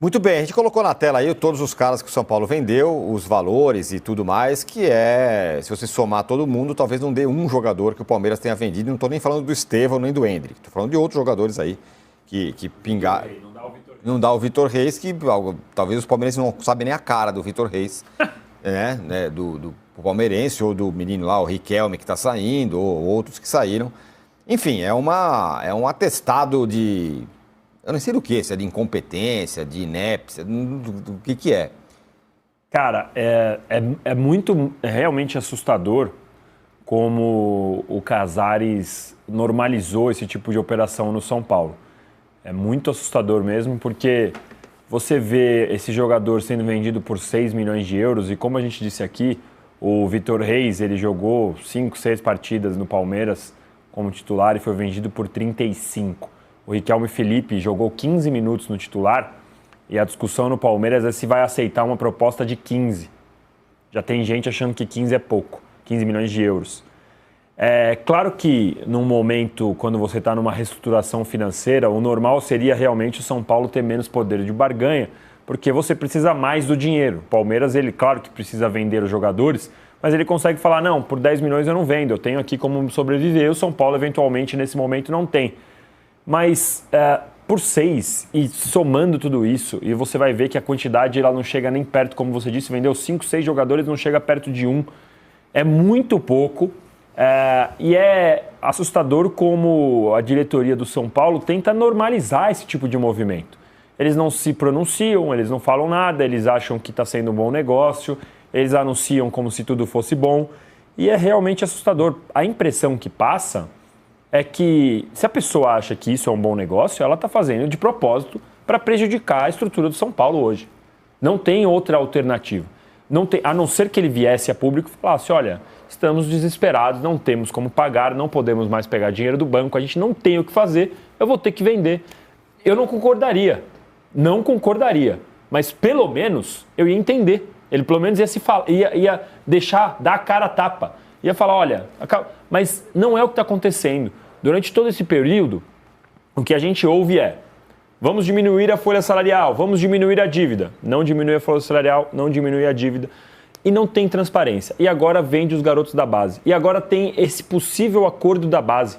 Muito bem, a gente colocou na tela aí todos os caras que o São Paulo vendeu, os valores e tudo mais, que se você somar todo mundo, talvez não dê um jogador que o Palmeiras tenha vendido. Não estou nem falando do Estevão nem do Endrick, estou falando de outros jogadores aí que pingaram. Não dá o Vitor Reis, que talvez os palmeirenses não sabem nem a cara do Vitor Reis, né, do palmeirense ou do menino lá, o Riquelme, que está saindo, ou outros que saíram. Enfim, é um atestado de... Eu não sei do que, se é de incompetência, de inépcia, do que é. Cara, é muito realmente assustador como o Casares normalizou esse tipo de operação no São Paulo. É muito assustador mesmo, porque você vê esse jogador sendo vendido por 6 milhões de euros e, como a gente disse aqui, o Vitor Reis, ele jogou 5, 6 partidas no Palmeiras como titular e foi vendido por 35. O Riquelme Felipe jogou 15 minutos no titular e a discussão no Palmeiras é se vai aceitar uma proposta de 15. Já tem gente achando que 15 é pouco, 15 milhões de euros. É claro que num momento, quando você está numa reestruturação financeira, o normal seria realmente o São Paulo ter menos poder de barganha, porque você precisa mais do dinheiro. O Palmeiras, ele claro que precisa vender os jogadores, mas ele consegue falar, não, por 10 milhões eu não vendo, eu tenho aqui como sobreviver. O São Paulo eventualmente nesse momento não tem. Mas por 6 e somando tudo isso, e você vai ver que a quantidade ela não chega nem perto, como você disse, vendeu 5, 6 jogadores, não chega perto de 1. É muito pouco e é assustador como a diretoria do São Paulo tenta normalizar esse tipo de movimento. Eles não se pronunciam, eles não falam nada, eles acham que está sendo um bom negócio, eles anunciam como se tudo fosse bom, e é realmente assustador. A impressão que passa é que, se a pessoa acha que isso é um bom negócio, ela está fazendo de propósito para prejudicar a estrutura do São Paulo hoje. Não tem outra alternativa. Não tem, a não ser que ele viesse a público e falasse, olha, estamos desesperados, não temos como pagar, não podemos mais pegar dinheiro do banco, a gente não tem o que fazer, eu vou ter que vender. Eu não concordaria, mas pelo menos eu ia entender. Ele pelo menos ia deixar, dar a cara a tapa. Ia falar, olha, mas não é o que está acontecendo. Durante todo esse período, o que a gente ouve é, vamos diminuir a folha salarial, vamos diminuir a dívida. Não diminui a folha salarial, não diminui a dívida. E não tem transparência. E agora vende os garotos da base. E agora tem esse possível acordo da base,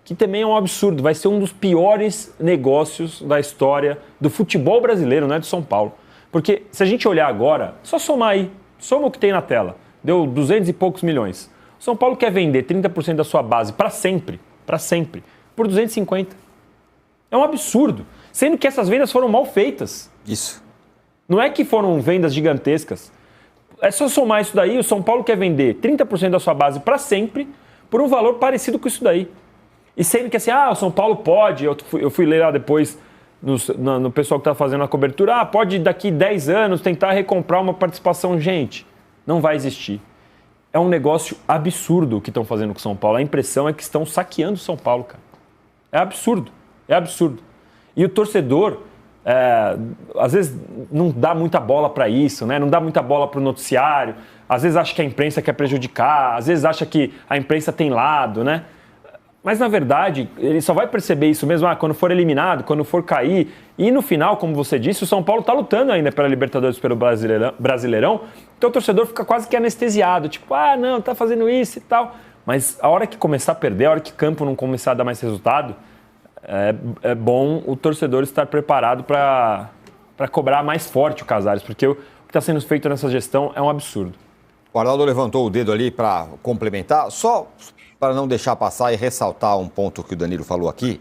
que também é um absurdo. Vai ser um dos piores negócios da história do futebol brasileiro, não é do São Paulo. Porque se a gente olhar agora, só somar aí, soma o que tem na tela. Deu 200 e poucos milhões. O São Paulo quer vender 30% da sua base para sempre, por 250. É um absurdo. Sendo que essas vendas foram mal feitas. Isso. Não é que foram vendas gigantescas. É só somar isso daí, o São Paulo quer vender 30% da sua base para sempre por um valor parecido com isso daí. E sendo que assim, o São Paulo pode, eu fui ler lá depois no pessoal que está fazendo a cobertura, pode daqui 10 anos tentar recomprar uma participação. Gente, não vai existir. É um negócio absurdo o que estão fazendo com o São Paulo. A impressão é que estão saqueando o São Paulo, cara. É absurdo. E o torcedor, às vezes, não dá muita bola para isso, né? Não dá muita bola para o noticiário. Às vezes acha que a imprensa quer prejudicar, às vezes acha que a imprensa tem lado, né? Mas, na verdade, ele só vai perceber isso mesmo quando for eliminado, quando for cair. E, no final, como você disse, o São Paulo está lutando ainda pela Libertadores, pelo Brasileirão. Então, o torcedor fica quase que anestesiado. Tipo, não, tá fazendo isso e tal. Mas a hora que começar a perder, a hora que o campo não começar a dar mais resultado, é bom o torcedor estar preparado para cobrar mais forte o Casares. Porque o que está sendo feito nessa gestão é um absurdo. O Arnaldo levantou o dedo ali para complementar. Só para não deixar passar e ressaltar um ponto que o Danilo falou aqui,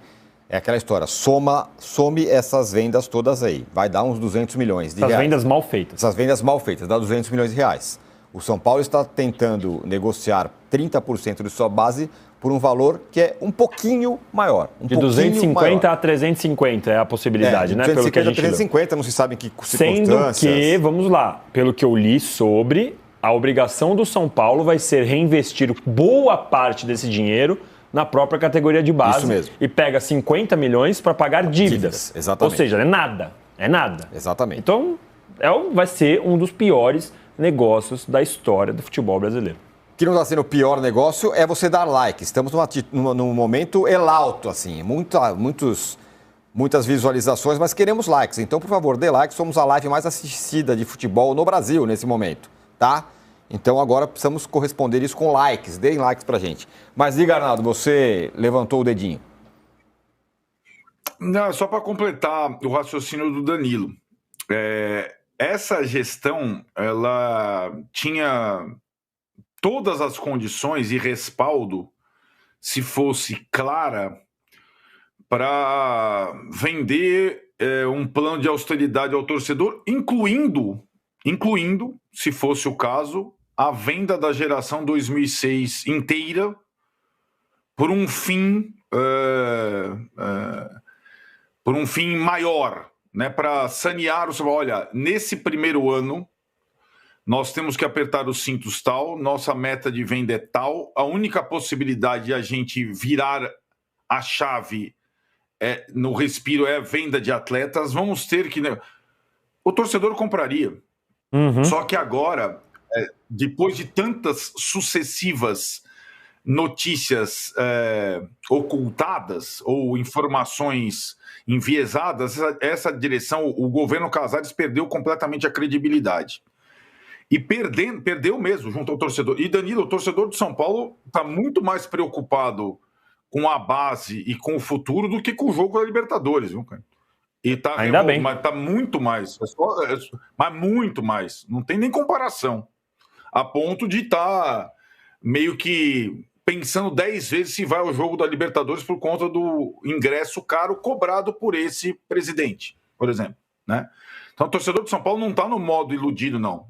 é aquela história, some essas vendas todas aí, vai dar uns 200 milhões de reais. Essas vendas mal feitas. Essas vendas mal feitas, dá 200 milhões de reais. O São Paulo está tentando negociar 30% de sua base por um valor que é um pouquinho maior. De 250 a 350 é a possibilidade, né? 250 pelo que a gente a 350, não se sabe em que circunstâncias. Sendo que, vamos lá, pelo que eu li sobre... A obrigação do São Paulo vai ser reinvestir boa parte desse dinheiro na própria categoria de base. Isso mesmo. E pega 50 milhões para pagar dívidas. Exatamente. Ou seja, é nada. Exatamente. Então, vai ser um dos piores negócios da história do futebol brasileiro. O que não está sendo o pior negócio é você dar like. Estamos num momento elauto, assim. Muitos muitas visualizações, mas queremos likes. Então, por favor, dê like. Somos a live mais assistida de futebol no Brasil nesse momento, tá? Então, agora precisamos corresponder isso com likes. Deem likes pra gente. Mas diga, Arnaldo, você levantou o dedinho. Não, só para completar o raciocínio do Danilo. Essa gestão, ela tinha todas as condições e respaldo, se fosse clara, para vender um plano de austeridade ao torcedor, incluindo, se fosse o caso, a venda da geração 2006 inteira por um fim maior, né, para sanear o... Olha, nesse primeiro ano, nós temos que apertar os cintos tal, nossa meta de venda é tal, a única possibilidade de a gente virar a chave no respiro é a venda de atletas, vamos ter que... O torcedor compraria. Só que agora, depois de tantas sucessivas notícias ocultadas ou informações enviesadas, essa direção, o governo Casares perdeu completamente a credibilidade. E perdeu mesmo junto ao torcedor. E, Danilo, o torcedor de São Paulo está muito mais preocupado com a base e com o futuro do que com o jogo da Libertadores, viu, cara? E tá, ainda bem. Mas tá muito mais. Mas muito mais. Não tem nem comparação. A ponto de estar meio que pensando 10 vezes se vai ao jogo da Libertadores por conta do ingresso caro cobrado por esse presidente, por exemplo, né? Então o torcedor de São Paulo não está no modo iludido, não.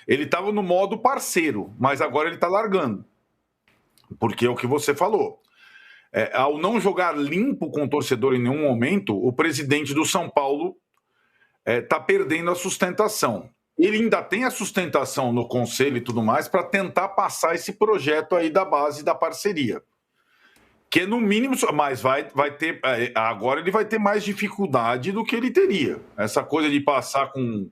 Ele estava no modo parceiro, mas agora ele está largando. Porque é o que você falou. Ao não jogar limpo com o torcedor em nenhum momento, o presidente do São Paulo está perdendo a sustentação. Ele ainda tem a sustentação no conselho e tudo mais para tentar passar esse projeto aí da base da parceria. Que no mínimo, mas vai ter... Agora ele vai ter mais dificuldade do que ele teria. Essa coisa de passar com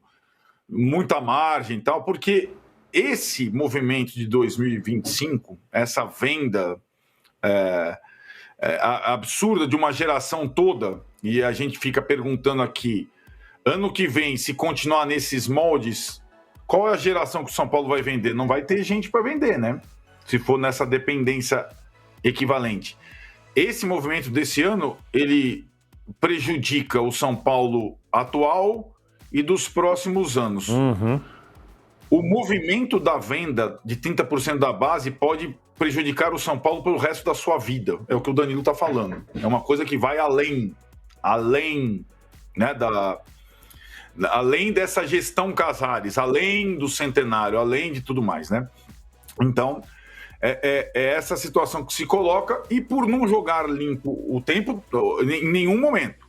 muita margem e tal, porque esse movimento de 2025, essa venda absurda de uma geração toda, e a gente fica perguntando aqui, ano que vem, se continuar nesses moldes, qual é a geração que o São Paulo vai vender? Não vai ter gente para vender, né? Se for nessa dependência equivalente. Esse movimento desse ano, ele prejudica o São Paulo atual e dos próximos anos. O movimento da venda de 30% da base pode prejudicar o São Paulo pelo resto da sua vida. É o que o Danilo está falando. É uma coisa que vai além, né, além dessa gestão Casares, além do centenário, além de tudo mais, né? Então, é essa situação que se coloca, e por não jogar limpo o tempo, em nenhum momento,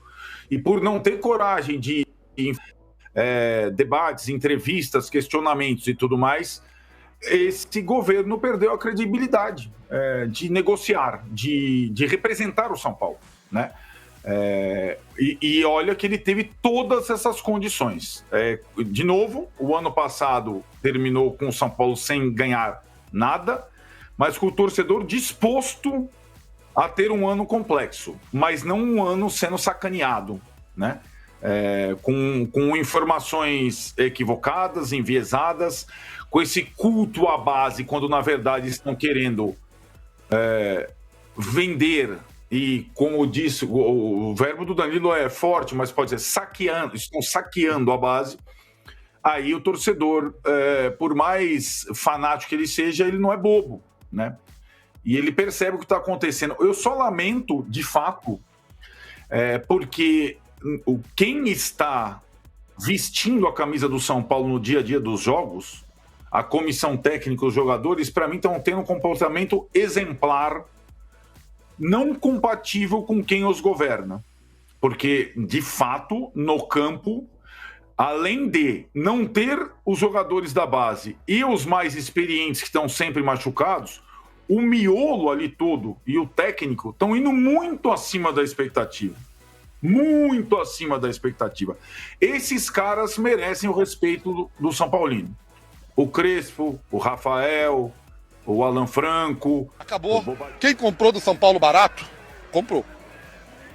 e por não ter coragem de debates, entrevistas, questionamentos e tudo mais, esse governo perdeu a credibilidade de negociar, de representar o São Paulo, né? E olha que ele teve todas essas condições. De novo, o ano passado terminou com o São Paulo sem ganhar nada, mas com o torcedor disposto a ter um ano complexo, mas não um ano sendo sacaneado, né? Com informações equivocadas, enviesadas, com esse culto à base, quando na verdade estão querendo vender. E como disse, o verbo do Danilo é forte, mas pode ser estão saqueando a base. Aí o torcedor, por mais fanático que ele seja, ele não é bobo, né? E ele percebe o que está acontecendo. Eu só lamento, de fato, porque quem está vestindo a camisa do São Paulo no dia a dia dos jogos, a comissão técnica, os jogadores, para mim estão tendo um comportamento exemplar, não compatível com quem os governa. Porque, de fato, no campo, além de não ter os jogadores da base e os mais experientes que estão sempre machucados, o miolo ali todo e o técnico estão indo muito acima da expectativa. Muito acima da expectativa. Esses caras merecem o respeito do São Paulino. O Crespo, o Rafael, o Alan Franco. Acabou. Quem comprou do São Paulo barato, comprou.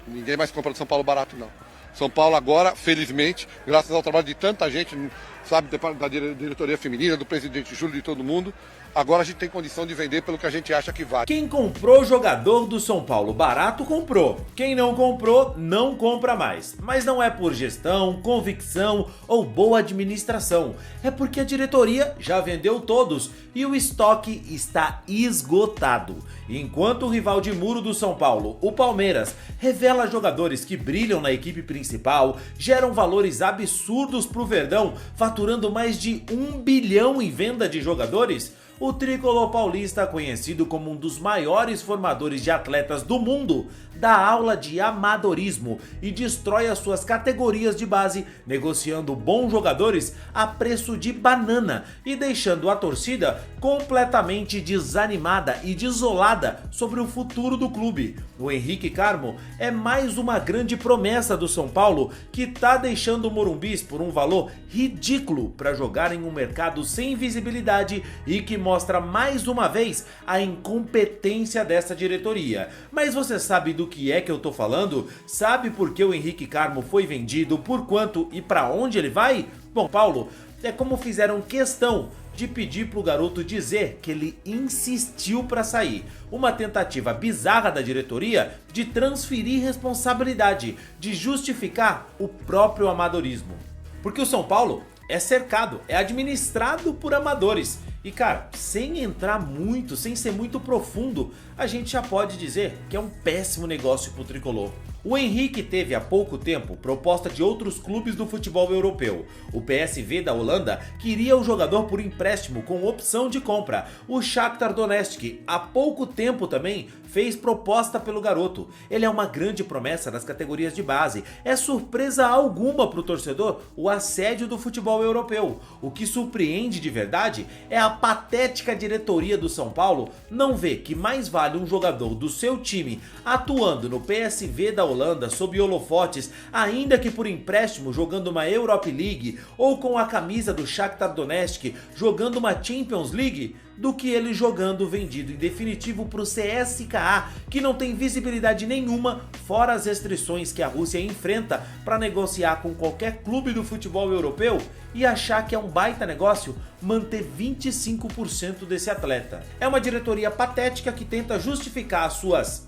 Ninguém mais compra do São Paulo barato, não. São Paulo agora, felizmente, graças ao trabalho de tanta gente, sabe, da diretoria feminina, do presidente Júlio, de todo mundo, agora a gente tem condição de vender pelo que a gente acha que vale. Quem comprou jogador do São Paulo barato, comprou. Quem não comprou, não compra mais. Mas não é por gestão, convicção ou boa administração. É porque a diretoria já vendeu todos e o estoque está esgotado. Enquanto o rival de muro do São Paulo, o Palmeiras, revela jogadores que brilham na equipe principal, geram valores absurdos pro Verdão, faturando mais de 1 bilhão em venda de jogadores, o tricolor paulista, conhecido como um dos maiores formadores de atletas do mundo, dá aula de amadorismo e destrói as suas categorias de base, negociando bons jogadores a preço de banana e deixando a torcida completamente desanimada e desolada sobre o futuro do clube. O Henrique Carmo é mais uma grande promessa do São Paulo que tá deixando o Morumbis por um valor ridículo para jogar em um mercado sem visibilidade e que mostra mais uma vez a incompetência dessa diretoria. Mas você sabe do que é que eu tô falando? Sabe por que o Henrique Carmo foi vendido, por quanto e para onde ele vai? Bom, Paulo, é como fizeram questão de pedir pro garoto dizer que ele insistiu para sair. Uma tentativa bizarra da diretoria de transferir responsabilidade, de justificar o próprio amadorismo. Porque o São Paulo é cercado, é administrado por amadores. E cara, sem entrar muito, sem ser muito profundo, a gente já pode dizer que é um péssimo negócio pro tricolor. O Henrique teve há pouco tempo proposta de outros clubes do futebol europeu. O PSV da Holanda queria o jogador por empréstimo com opção de compra. O Shakhtar Donetsk há pouco tempo também fez proposta pelo garoto. Ele é uma grande promessa das categorias de base. É surpresa alguma para o torcedor o assédio do futebol europeu. O que surpreende de verdade é a patética diretoria do São Paulo não ver que mais vale um jogador do seu time atuando no PSV da Holanda sob holofotes, ainda que por empréstimo jogando uma Europa League ou com a camisa do Shakhtar Donetsk jogando uma Champions League, do que ele jogando vendido em definitivo para o CSKA, que não tem visibilidade nenhuma, fora as restrições que a Rússia enfrenta para negociar com qualquer clube do futebol europeu, e achar que é um baita negócio manter 25% desse atleta. É uma diretoria patética que tenta justificar as suas,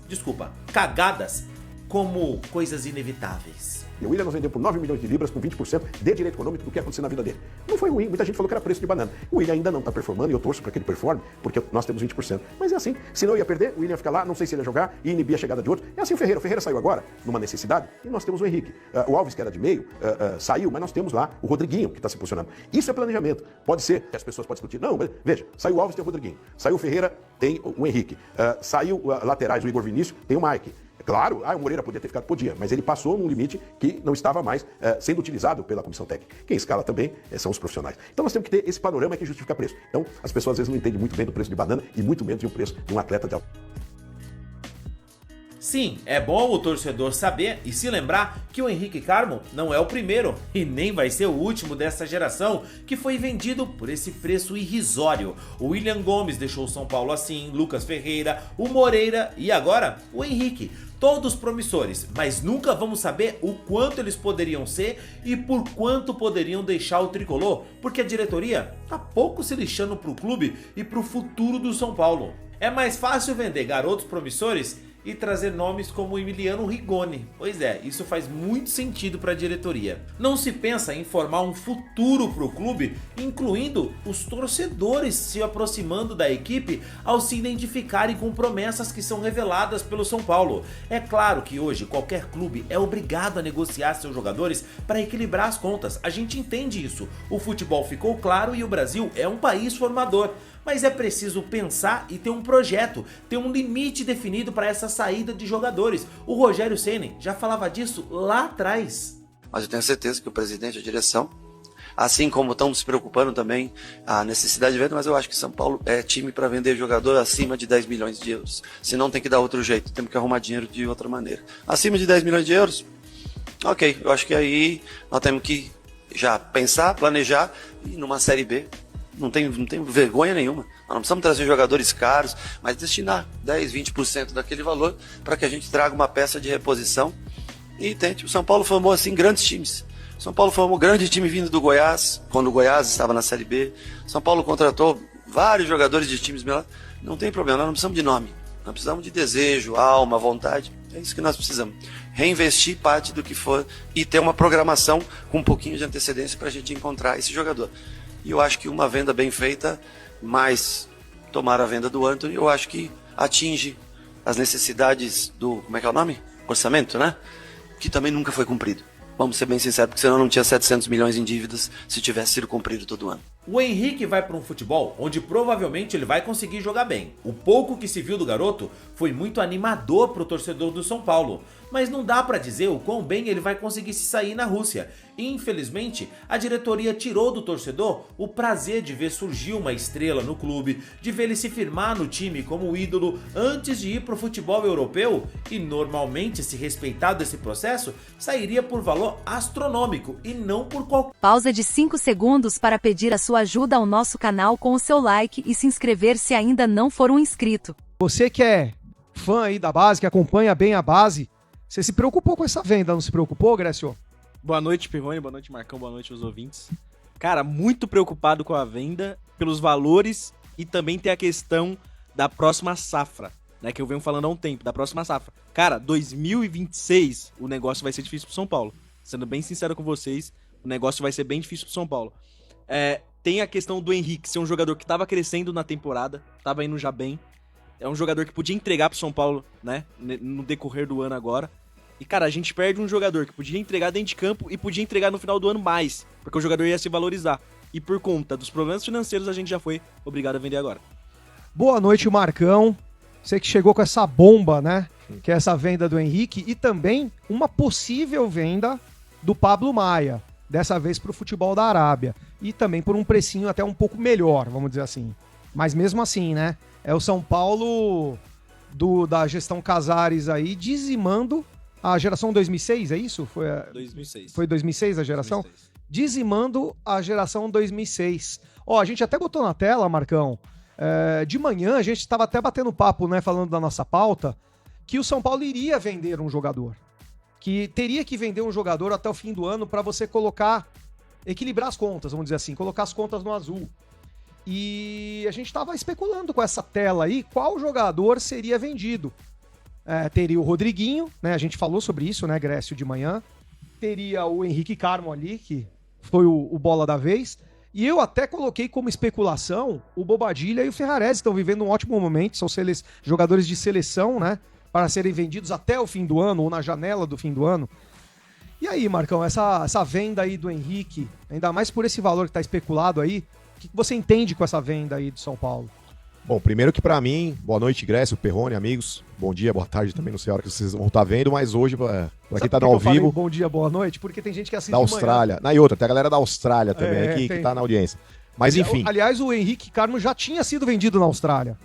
cagadas como coisas inevitáveis. E o Willian nos vendeu por 9 milhões de libras com 20% de direito econômico do que aconteceu na vida dele. Não foi ruim, muita gente falou que era preço de banana. O Willian ainda não está performando e eu torço para que ele performe, porque nós temos 20%. Mas é assim, se não ia perder, o Willian ia ficar lá, não sei se ele ia jogar e inibir a chegada de outro. É assim o Ferreira saiu agora, numa necessidade, e nós temos o Henrique. O Alves, que era de meio, saiu, mas nós temos lá o Rodriguinho, que está se posicionando. Isso é planejamento. Pode ser que as pessoas podem discutir. Não, mas veja, saiu o Alves, tem o Rodriguinho. Saiu o Ferreira, tem o Henrique. Saiu laterais, o Igor Vinícius, tem o Mike. Claro, o Moreira podia ter ficado, podia, mas ele passou num limite que não estava mais sendo utilizado pela comissão técnica. Quem escala também são os profissionais. Então nós temos que ter esse panorama que justifica preço. Então as pessoas às vezes não entendem muito bem do preço de banana e muito menos de um preço de um atleta de alto. Sim, é bom o torcedor saber e se lembrar que o Henrique Carmo não é o primeiro e nem vai ser o último dessa geração que foi vendido por esse preço irrisório. O Willian Gomes deixou o São Paulo assim, Lucas Ferreira, o Moreira e agora o Henrique. Todos promissores, mas nunca vamos saber o quanto eles poderiam ser e por quanto poderiam deixar o tricolor, porque a diretoria tá pouco se lixando pro clube e pro futuro do São Paulo. É mais fácil vender garotos promissores e trazer nomes como Emiliano Rigoni. Pois é, isso faz muito sentido para a diretoria. Não se pensa em formar um futuro para o clube, incluindo os torcedores se aproximando da equipe ao se identificarem com promessas que são reveladas pelo São Paulo. É claro que hoje qualquer clube é obrigado a negociar seus jogadores para equilibrar as contas. A gente entende isso. O futebol ficou claro e o Brasil é um país formador. Mas é preciso pensar e ter um projeto, ter um limite definido para essa saída de jogadores. O Rogério Ceni já falava disso lá atrás. Mas eu tenho certeza que o presidente e a direção, assim como estão se preocupando também a necessidade de venda, mas eu acho que São Paulo é time para vender jogador acima de 10 milhões de euros. Se não, tem que dar outro jeito, temos que arrumar dinheiro de outra maneira. Acima de 10 milhões de euros, ok, eu acho que aí nós temos que já pensar, planejar e numa Série B Não tem vergonha nenhuma. Nós não precisamos trazer jogadores caros, mas destinar 10, 20% daquele valor para que a gente traga uma peça de reposição e tente. O São Paulo formou assim grandes times. São Paulo formou grande time vindo do Goiás, quando o Goiás estava na Série B. São Paulo contratou vários jogadores de times melhores. Não tem problema, nós não precisamos de nome. Nós precisamos de desejo, alma, vontade. É isso que nós precisamos. Reinvestir parte do que for e ter uma programação com um pouquinho de antecedência para a gente encontrar esse jogador. E eu acho que uma venda bem feita, mais tomar a venda do Antony, eu acho que atinge as necessidades do, como é que é o nome? Orçamento, né? Que também nunca foi cumprido. Vamos ser bem sinceros, porque senão não tinha 700 milhões em dívidas se tivesse sido cumprido todo ano. O Henrique vai para um futebol onde provavelmente ele vai conseguir jogar bem. O pouco que se viu do garoto foi muito animador para o torcedor do São Paulo, mas não dá para dizer o quão bem ele vai conseguir se sair na Rússia. E, infelizmente, a diretoria tirou do torcedor o prazer de ver surgir uma estrela no clube, de ver ele se firmar no time como ídolo antes de ir para o futebol europeu, e normalmente, se respeitado esse processo, sairia por valor astronômico e não por qualquer... Pausa de 5 segundos para pedir a sua ajuda ao nosso canal com o seu like e se inscrever se ainda não for um inscrito. Você que é fã aí da base, que acompanha bem a base, você se preocupou com essa venda, não se preocupou, Grécio? Boa noite, Pirroni, boa noite, Marcão, boa noite aos ouvintes. Cara, muito preocupado com a venda, pelos valores e também tem a questão da próxima safra, né, que eu venho falando há um tempo, da próxima safra. Cara, 2026 o negócio vai ser difícil pro São Paulo. Sendo bem sincero com vocês, o negócio vai ser bem difícil pro São Paulo. Tem a questão do Henrique ser um jogador que tava crescendo na temporada, tava indo já bem. É um jogador que podia entregar pro São Paulo, né, no decorrer do ano agora. E, cara, a gente perde um jogador que podia entregar dentro de campo e podia entregar no final do ano mais, porque o jogador ia se valorizar. E por conta dos problemas financeiros, a gente já foi obrigado a vender agora. Boa noite, Marcão. Você que chegou com essa bomba, né? Que é essa venda do Henrique e também uma possível venda do Pablo Maia, dessa vez para o futebol da Arábia. E também por um precinho até um pouco melhor, vamos dizer assim. Mas mesmo assim, né? É o São Paulo da gestão Casares aí dizimando a geração 2006, é isso? 2006. Foi 2006 a geração? 2006. Dizimando a geração 2006. Ó, a gente até botou na tela, Marcão, de manhã a gente estava até batendo papo, né, falando da nossa pauta, que o São Paulo iria vender um jogador. Que teria que vender um jogador até o fim do ano para você equilibrar as contas, vamos dizer assim, colocar as contas no azul. E a gente estava especulando com essa tela aí qual jogador seria vendido. Teria o Rodriguinho, né? A gente falou sobre isso, né, Grécio, de manhã. Teria o Henrique Carmo ali, que foi o bola da vez. E eu até coloquei como especulação o Bobadilla e o Ferrarese, estão vivendo um ótimo momento, são jogadores de seleção, né? Para serem vendidos até o fim do ano, ou na janela do fim do ano. E aí, Marcão, essa venda aí do Henrique, ainda mais por esse valor que está especulado aí, o que você entende com essa venda aí do São Paulo? Bom, primeiro que pra mim, boa noite, Grécio, Perrone, amigos. Bom dia, boa tarde também, não sei a hora que vocês vão estar vendo, mas hoje, pra quem tá no ao vivo... Bom dia, boa noite, porque tem gente que assiste da Austrália. E outra, tem a galera da Austrália também aqui, tem. que tá na audiência. Mas enfim... Aliás, o Henrique Carmo já tinha sido vendido na Austrália.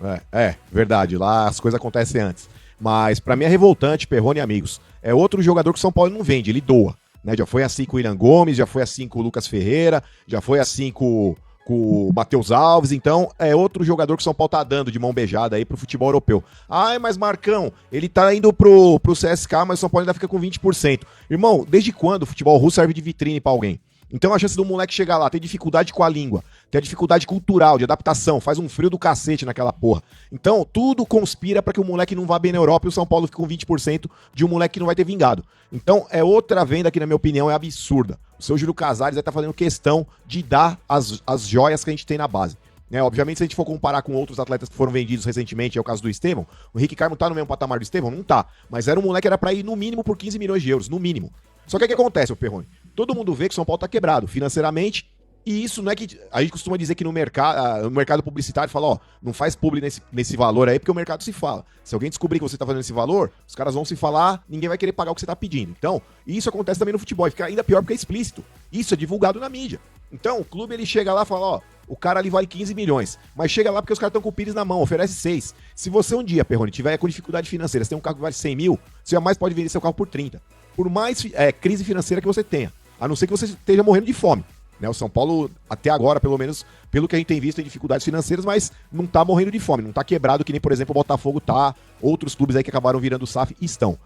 Verdade, lá as coisas acontecem antes. Mas pra mim é revoltante, Perrone e amigos. É outro jogador que o São Paulo não vende, ele doa. Né? Já foi assim com o William Gomes, já foi assim com o Lucas Ferreira, já foi assim com o Matheus Alves, então é outro jogador que o São Paulo tá dando de mão beijada aí pro futebol europeu. Ai, mas Marcão, ele tá indo pro CSK, mas o São Paulo ainda fica com 20%. Irmão, desde quando o futebol russo serve de vitrine pra alguém? Então a chance do moleque chegar lá, ter dificuldade com a língua, ter dificuldade cultural, de adaptação, faz um frio do cacete naquela porra. Então tudo conspira pra que o moleque não vá bem na Europa e o São Paulo fique com 20% de um moleque que não vai ter vingado. Então é outra venda que, na minha opinião, é absurda. O seu Júlio Casares vai estar fazendo questão de dar as joias que a gente tem na base. Obviamente, se a gente for comparar com outros atletas que foram vendidos recentemente, é o caso do Estevão, o Henrique Carmo tá no mesmo patamar do Estevão? Não tá. Mas era um moleque que era pra ir no mínimo por 15 milhões de euros, no mínimo. Só que o que acontece, o Perrone? Todo mundo vê que o São Paulo tá quebrado financeiramente, e isso não é que... A gente costuma dizer que no mercado publicitário fala, não faz publi nesse valor aí, porque o mercado se fala. Se alguém descobrir que você tá fazendo esse valor, os caras vão se falar, ninguém vai querer pagar o que você tá pedindo. Então, isso acontece também no futebol, e fica ainda pior porque é explícito. Isso é divulgado na mídia. Então, o clube, ele chega lá e fala, o cara ali vale 15 milhões, mas chega lá porque os caras estão com o Pires na mão, oferece 6. Se você um dia, Perrone, tiver com dificuldade financeira, você tem um carro que vale 100 mil, você jamais pode vender seu carro por 30. Por mais crise financeira que você tenha, a não ser que você esteja morrendo de fome. Né? O São Paulo, até agora, pelo menos, pelo que a gente tem visto, tem dificuldades financeiras, mas não tá morrendo de fome, não tá quebrado, que nem, por exemplo, o Botafogo tá, outros clubes aí que acabaram virando SAF estão.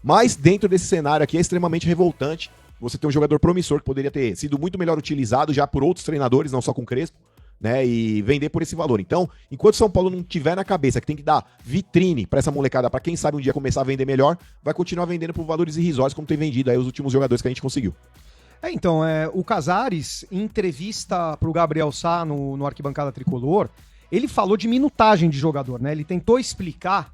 Mas dentro desse cenário aqui é extremamente revoltante você ter um jogador promissor que poderia ter sido muito melhor utilizado já por outros treinadores, não só com o Crespo, né, e vender por esse valor. Então, enquanto o São Paulo não tiver na cabeça que tem que dar vitrine pra essa molecada, pra quem sabe um dia começar a vender melhor, vai continuar vendendo por valores irrisórios, como tem vendido aí os últimos jogadores que a gente conseguiu. Então, o Casares, em entrevista pro Gabriel Sá no Arquibancada Tricolor, ele falou de minutagem de jogador, né? Ele tentou explicar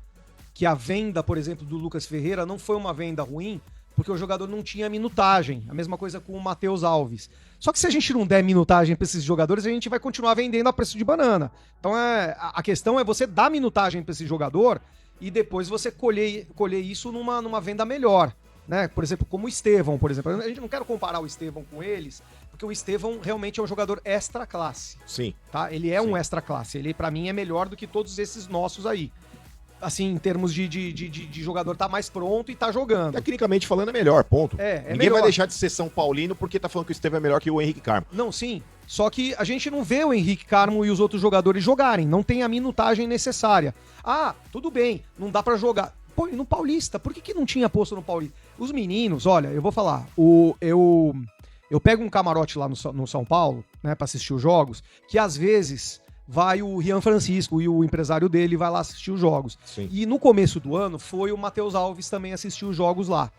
que a venda, por exemplo, do Lucas Ferreira não foi uma venda ruim, porque o jogador não tinha minutagem. A mesma coisa com o Matheus Alves. Só que se a gente não der minutagem para esses jogadores, a gente vai continuar vendendo a preço de banana. Então a questão é você dar minutagem para esse jogador e depois você colher isso numa venda melhor. Né? Por exemplo, como o Estevão, por exemplo. A gente não quer comparar o Estevão com eles, porque o Estevão realmente é um jogador extra classe. Sim. Tá? Ele é um extra classe. Ele, para mim, é melhor do que todos esses nossos aí. Assim, em termos de jogador tá mais pronto e tá jogando. Tecnicamente falando é melhor, ponto. Ninguém melhor. vai deixar de ser São Paulino porque tá falando que o Estevão é melhor que o Henrique Carmo. Não, sim. Só que a gente não vê o Henrique Carmo e os outros jogadores jogarem. Não tem a minutagem necessária. Ah, tudo bem, não dá pra jogar. Pô, e no Paulista? Por que não tinha posto no Paulista? Os meninos, olha, eu vou falar. Eu pego um camarote lá no São Paulo, né, pra assistir os jogos, que às vezes vai o Rian Francisco e o empresário dele vai lá assistir os jogos. Sim. E no começo do ano foi o Matheus Alves também assistir os jogos lá.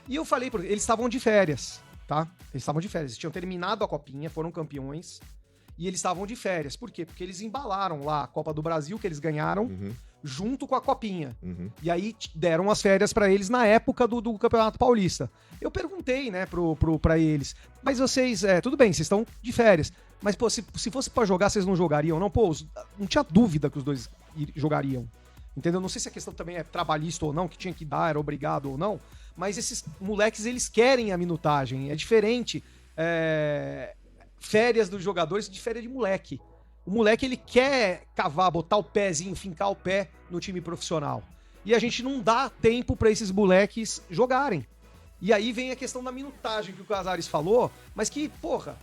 E eu falei, eles estavam de férias, tá? Eles estavam de férias, eles tinham terminado a Copinha, foram campeões, e eles estavam de férias. Por quê? Porque eles embalaram lá a Copa do Brasil, que eles ganharam, junto com a Copinha. E aí deram as férias pra eles na época do Campeonato Paulista. Eu perguntei, né, pra eles, mas vocês, tudo bem, vocês estão de férias, mas, pô, se fosse pra jogar, vocês não jogariam, não? Pô, não tinha dúvida que os dois jogariam. Entendeu? Não sei se a questão também é trabalhista ou não, que tinha que dar, era obrigado ou não, mas esses moleques, eles querem a minutagem. É diferente férias dos jogadores de férias de moleque. O moleque, ele quer cavar, botar o pezinho, fincar o pé no time profissional. E a gente não dá tempo pra esses moleques jogarem. E aí vem a questão da minutagem que o Casares falou, mas que, porra,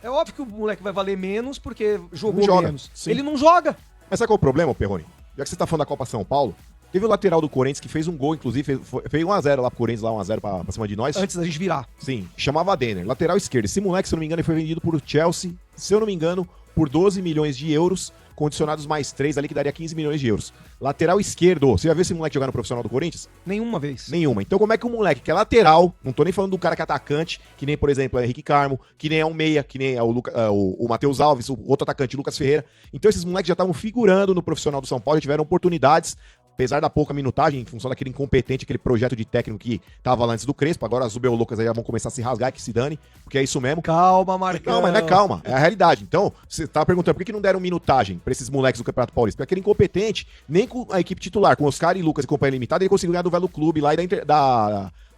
é óbvio que o moleque vai valer menos porque jogou menos. Sim. Ele não joga. Mas sabe qual é o problema, Perrone? Já que você tá falando da Copa São Paulo, teve o lateral do Corinthians que fez um gol, inclusive, fez 1x0 lá pro Corinthians, lá 1x0 pra cima de nós. Antes da gente virar. Sim, chamava Denner, lateral esquerdo. Esse moleque, se eu não me engano, ele foi vendido por Chelsea, se eu não me engano, por 12 milhões de euros, condicionados mais 3 ali, que daria 15 milhões de euros. Lateral esquerdo, você já viu esse moleque jogar no profissional do Corinthians? Nenhuma vez. Nenhuma. Então como é que um moleque que é lateral, não tô nem falando do cara que é atacante, que nem, por exemplo, é o Henrique Carmo, que nem é um meia, que nem é o Matheus Alves, o outro atacante, o Lucas Ferreira. Então esses moleques já estavam figurando no profissional do São Paulo, já tiveram oportunidades, apesar da pouca minutagem, em função daquele incompetente, aquele projeto de técnico que tava lá antes do Crespo, agora as Loucas aí já vão começar a se rasgar, que se dane, porque é isso mesmo. Calma, Marcão. Não, mas não é calma, é a realidade. Então, você tava perguntando por que não deram minutagem pra esses moleques do Campeonato Paulista? Porque aquele incompetente, nem com a equipe titular, com Oscar e Lucas e companhia limitada, ele conseguiu ganhar do Velo Clube lá e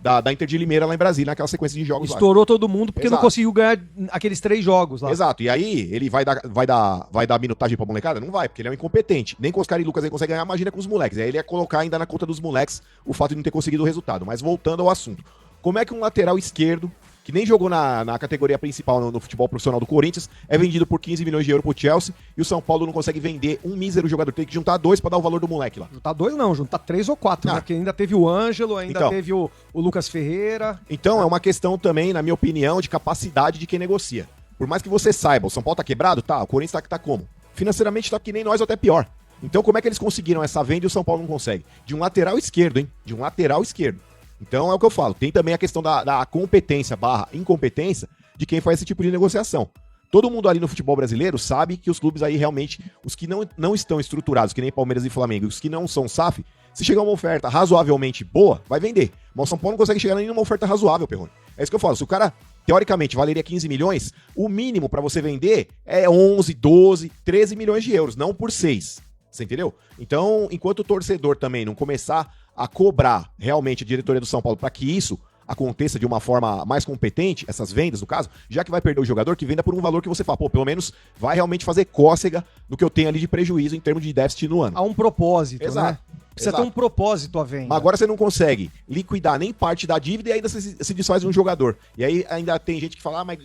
da Inter de Limeira lá em Brasília, naquela sequência de jogos. Estourou todo mundo porque Exato. Não conseguiu ganhar aqueles 3 jogos lá. Exato, e aí ele vai dar minutagem pra molecada? Não vai, porque ele é um incompetente. Nem com Oscar e Lucas ele consegue ganhar, imagina com os moleques. Aí ele ia colocar ainda na conta dos moleques o fato de não ter conseguido o resultado. Mas voltando ao assunto, como é que um lateral esquerdo, que nem jogou na categoria principal no futebol profissional do Corinthians, é vendido por 15 milhões de euros pro Chelsea e o São Paulo não consegue vender um mísero jogador? Tem que juntar 2 pra dar o valor do moleque lá. Juntar 2 não, juntar 3 ou 4, né? Porque ainda teve o Ângelo, ainda teve o Lucas Ferreira. Então é uma questão também, na minha opinião, de capacidade de quem negocia. Por mais que você saiba, o São Paulo tá quebrado? Tá. O Corinthians tá como? Financeiramente tá que nem nós ou até pior. Então como é que eles conseguiram essa venda e o São Paulo não consegue? De um lateral esquerdo, hein? De um lateral esquerdo. Então é o que eu falo, tem também a questão da competência / incompetência de quem faz esse tipo de negociação. Todo mundo ali no futebol brasileiro sabe que os clubes aí realmente, os que não estão estruturados, que nem Palmeiras e Flamengo, e os que não são SAF, se chegar uma oferta razoavelmente boa, vai vender. Mas o São Paulo não consegue chegar nem numa oferta razoável, Perrone. É isso que eu falo, se o cara, teoricamente, valeria 15 milhões, o mínimo pra você vender é 11, 12, 13 milhões de euros, não por 6. Você entendeu? Então, enquanto o torcedor também não começar a cobrar realmente a diretoria do São Paulo para que isso aconteça de uma forma mais competente, essas vendas, no caso, já que vai perder o jogador, que venda por um valor que você fala, pô, pelo menos vai realmente fazer cócega do que eu tenho ali de prejuízo em termos de déficit no ano. Há um propósito, exato, né? Precisa ter um propósito a venda. Mas agora você não consegue liquidar nem parte da dívida e ainda se desfaz um jogador. E aí ainda tem gente que fala, mas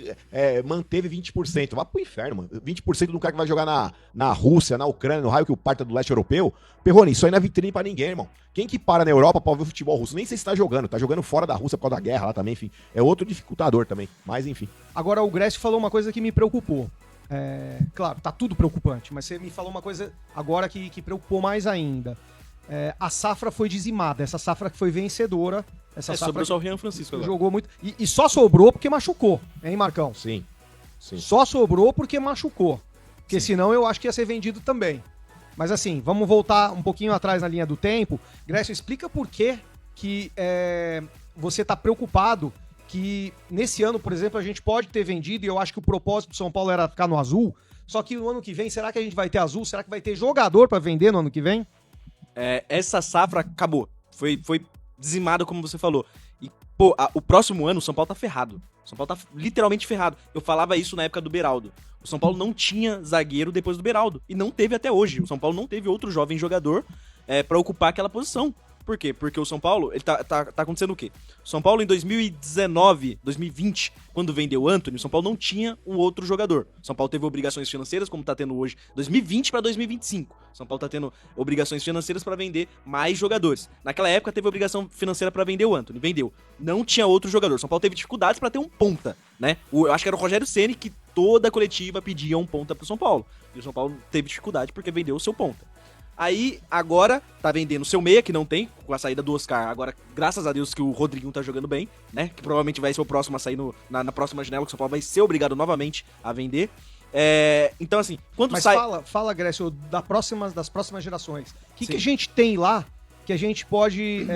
manteve 20%. Vá pro inferno, mano. 20% do cara que vai jogar na Rússia, na Ucrânia, no raio que o parta do leste europeu. Perrone, isso aí não é vitrine pra ninguém, irmão. Quem que para na Europa pra ver o futebol russo? Nem sei se tá jogando fora da Rússia por causa da guerra lá também, enfim. É outro dificultador também, mas enfim. Agora o Grécio falou uma coisa que me preocupou. Claro, tá tudo preocupante, mas você me falou uma coisa agora que preocupou mais ainda. A safra foi dizimada, essa safra que foi vencedora. Essa safra sobrou só o Rian Francisco agora. Jogou muito. E só sobrou porque machucou, hein, Marcão? Sim. Só sobrou porque machucou. Porque senão eu acho que ia ser vendido também. Mas assim, vamos voltar um pouquinho atrás na linha do tempo. Grécio, explica por que você tá preocupado que nesse ano, por exemplo, a gente pode ter vendido, e eu acho que o propósito do São Paulo era ficar no azul, só que no ano que vem, será que a gente vai ter azul? Será que vai ter jogador pra vender no ano que vem? Essa safra acabou. Foi dizimada, como você falou. E, o próximo ano o São Paulo tá ferrado. O São Paulo tá literalmente ferrado. Eu falava isso na época do Beraldo. O São Paulo não tinha zagueiro depois do Beraldo. E não teve até hoje. O São Paulo não teve outro jovem jogador pra ocupar aquela posição. Por quê? Porque o São Paulo, ele tá acontecendo o quê? O São Paulo em 2019, 2020, quando vendeu o Antony, o São Paulo não tinha um outro jogador. O São Paulo teve obrigações financeiras, como tá tendo hoje, 2020 para 2025. O São Paulo tá tendo obrigações financeiras para vender mais jogadores. Naquela época teve obrigação financeira para vender o Antony, vendeu. Não tinha outro jogador. O São Paulo teve dificuldades para ter um ponta, né? Eu acho que era o Rogério Ceni que toda a coletiva pedia um ponta pro São Paulo. E o São Paulo teve dificuldade porque vendeu o seu ponta. Aí, agora, tá vendendo o seu meia, que não tem, com a saída do Oscar. Agora, graças a Deus que o Rodriguinho tá jogando bem, né? Que provavelmente vai ser o próximo a sair na próxima janela, que o São Paulo vai ser obrigado novamente a vender. Então, assim, quando sai... Fala, Grécio, das próximas gerações. O que a gente tem lá que a gente pode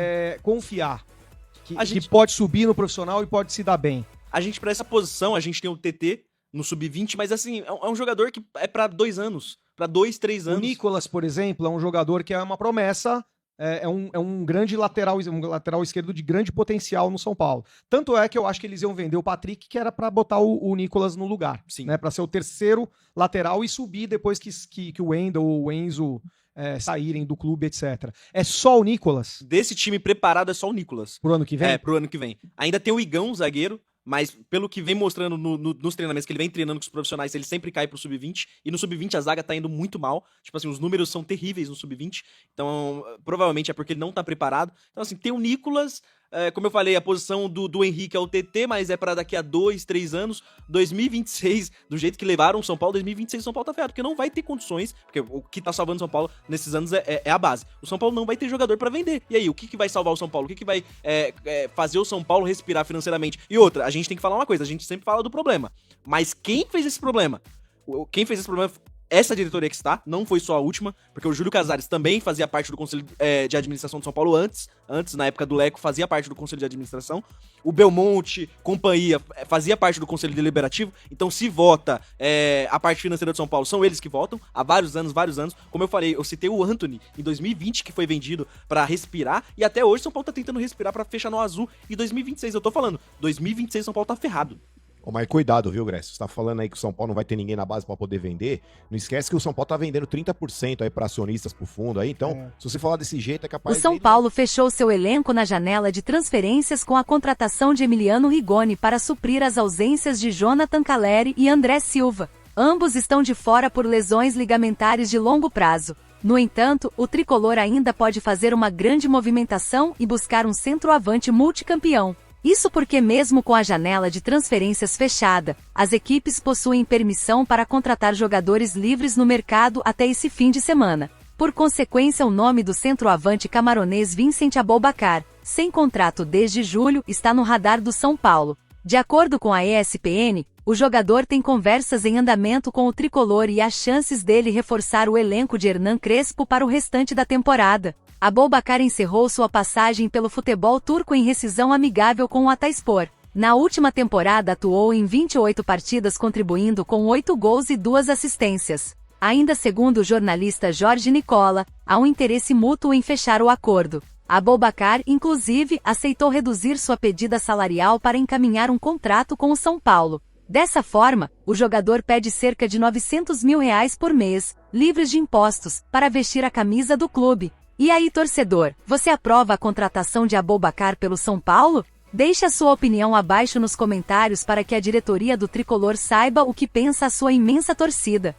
confiar? Que pode subir no profissional e pode se dar bem? A gente, pra essa posição, a gente tem o TT no Sub-20, mas, assim, é um jogador que é pra 2 anos. Pra 2, 3 anos. O Nicolas, por exemplo, é um jogador que é uma promessa, é um grande lateral esquerdo de grande potencial no São Paulo. Tanto é que eu acho que eles iam vender o Patrick, que era pra botar o Nicolas no lugar. Sim. Né, pra ser o terceiro lateral e subir depois que o Wendel ou o Enzo saírem do clube, etc. É só o Nicolas? Desse time preparado é só o Nicolas. Pro ano que vem? Pro ano que vem. Ainda tem o Igão, zagueiro, mas pelo que vem mostrando nos treinamentos, que ele vem treinando com os profissionais, ele sempre cai pro Sub-20, e no Sub-20 a zaga tá indo muito mal, tipo assim, os números são terríveis no Sub-20, então provavelmente é porque ele não tá preparado. Então assim, tem o Nicolas, como eu falei, a posição do Henrique é o TT, mas é pra daqui a 2, 3 anos, 2026, do jeito que levaram o São Paulo, 2026 o São Paulo tá ferrado, porque não vai ter condições, porque o que tá salvando o São Paulo nesses anos é a base. O São Paulo não vai ter jogador pra vender. E aí, o que vai salvar o São Paulo? O que vai fazer o São Paulo respirar financeiramente? E outra, a gente tem que falar uma coisa, a gente sempre fala do problema, mas quem fez esse problema? Quem fez esse problema... Essa diretoria que está, não foi só a última, porque o Júlio Casares também fazia parte do Conselho de Administração de São Paulo antes, na época do Leco, fazia parte do Conselho de Administração. O Belmonte, companhia, fazia parte do Conselho Deliberativo. Então, se vota a parte financeira de São Paulo, são eles que votam, há vários anos. Como eu falei, eu citei o Antony em 2020, que foi vendido pra respirar, e até hoje São Paulo tá tentando respirar pra fechar no azul. E 2026, eu tô falando, 2026 São Paulo tá ferrado. Mas cuidado, viu, Grécio? Você tá falando aí que o São Paulo não vai ter ninguém na base pra poder vender. Não esquece que o São Paulo tá vendendo 30% aí pra acionistas pro fundo aí. Então, se você falar desse jeito, é capaz de... O São Paulo fechou seu elenco na janela de transferências com a contratação de Emiliano Rigoni para suprir as ausências de Jonathan Calleri e André Silva. Ambos estão de fora por lesões ligamentares de longo prazo. No entanto, o tricolor ainda pode fazer uma grande movimentação e buscar um centroavante multicampeão. Isso porque mesmo com a janela de transferências fechada, as equipes possuem permissão para contratar jogadores livres no mercado até esse fim de semana. Por consequência, o nome do centroavante camaronês Vincent Aboubakar, sem contrato desde julho, está no radar do São Paulo. De acordo com a ESPN, o jogador tem conversas em andamento com o tricolor e há chances dele reforçar o elenco de Hernan Crespo para o restante da temporada. Aboubakar encerrou sua passagem pelo futebol turco em rescisão amigável com o Ataspor. Na última temporada atuou em 28 partidas contribuindo com 8 gols e 2 assistências. Ainda segundo o jornalista Jorge Nicola, há um interesse mútuo em fechar o acordo. Aboubakar, inclusive, aceitou reduzir sua pedida salarial para encaminhar um contrato com o São Paulo. Dessa forma, o jogador pede cerca de R$900 mil por mês, livres de impostos, para vestir a camisa do clube. E aí, torcedor, você aprova a contratação de Aboubakar pelo São Paulo? Deixe a sua opinião abaixo nos comentários para que a diretoria do Tricolor saiba o que pensa a sua imensa torcida.